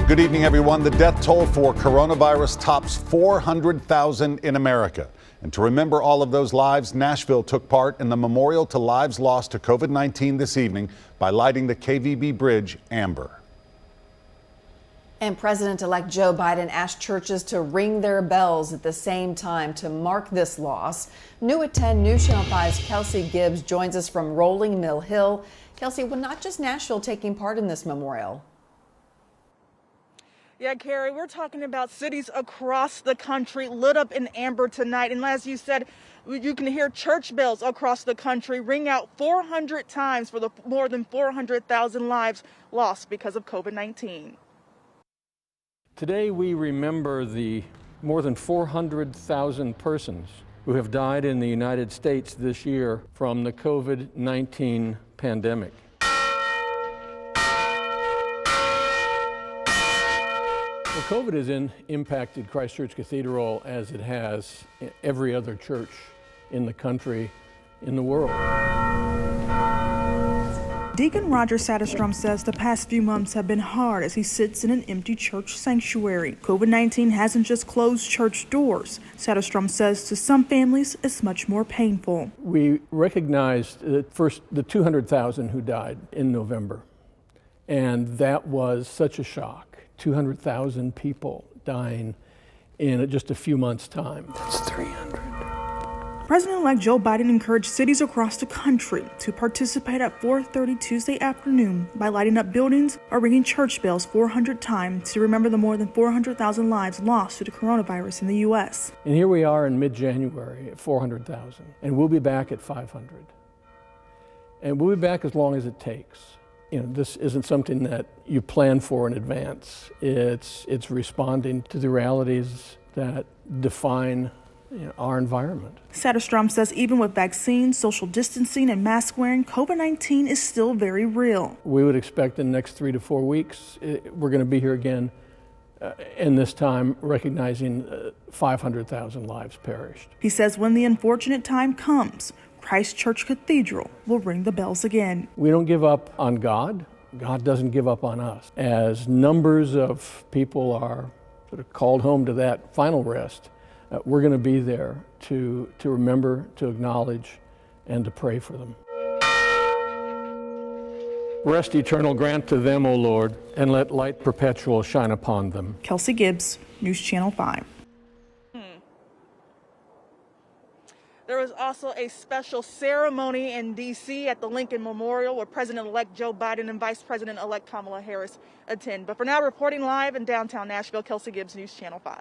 Good evening, everyone. The death toll for coronavirus tops 400,000 in America. And to remember all of those lives, Nashville took part in the memorial to lives lost to COVID-19 this evening by lighting the KVB bridge amber. And President-elect Joe Biden asked churches to ring their bells at the same time to mark this loss. New at 10 News Channel 5's Kelsey Gibbs joins us from Rolling Mill Hill. Kelsey, well, not just Nashville taking part in this memorial. Yeah, Carrie, we're talking about cities across the country lit up in amber tonight. And as you said, you can hear church bells across the country ring out 400 times for the more than 400,000 lives lost because of COVID-19. Today we remember the more than 400,000 persons who have died in the United States this year from the COVID-19 pandemic. Well, COVID has impacted Christ Church Cathedral as it has every other church in the country, in the world. Deacon Roger Satterstrom says the past few months have been hard as he sits in an empty church sanctuary. COVID-19 hasn't just closed church doors. Satterstrom says to some families it's much more painful. We recognized first the 200,000 who died in November, and that was such a shock. 200,000 people dying in just a few months' time. That's 300. President-elect Joe Biden encouraged cities across the country to participate at 4:30 Tuesday afternoon by lighting up buildings or ringing church bells 400 times to remember the more than 400,000 lives lost to the coronavirus in the U.S. And here we are in mid-January at 400,000, and we'll be back at 500. And we'll be back as long as it takes. You know, this isn't something that you plan for in advance. It's responding to the realities that define our environment. Satterstrom says even with vaccines, social distancing, and mask wearing, COVID-19 is still very real. We would expect in the next 3 to 4 weeks, we're going to be here again, and this time recognizing 500,000 lives perished. He says when the unfortunate time comes, Christ Church Cathedral will ring the bells again. We don't give up on God. God doesn't give up on us. As numbers of people are sort of called home to that final rest, we're going to be there to remember, to acknowledge, and to pray for them. Rest eternal grant to them, O Lord, and let light perpetual shine upon them. Kelsey Gibbs, News Channel 5. There was also a special ceremony in D.C. at the Lincoln Memorial where President-elect Joe Biden and Vice President-elect Kamala Harris attend. But for now, reporting live in downtown Nashville, Kelsey Gibbs, News Channel 5.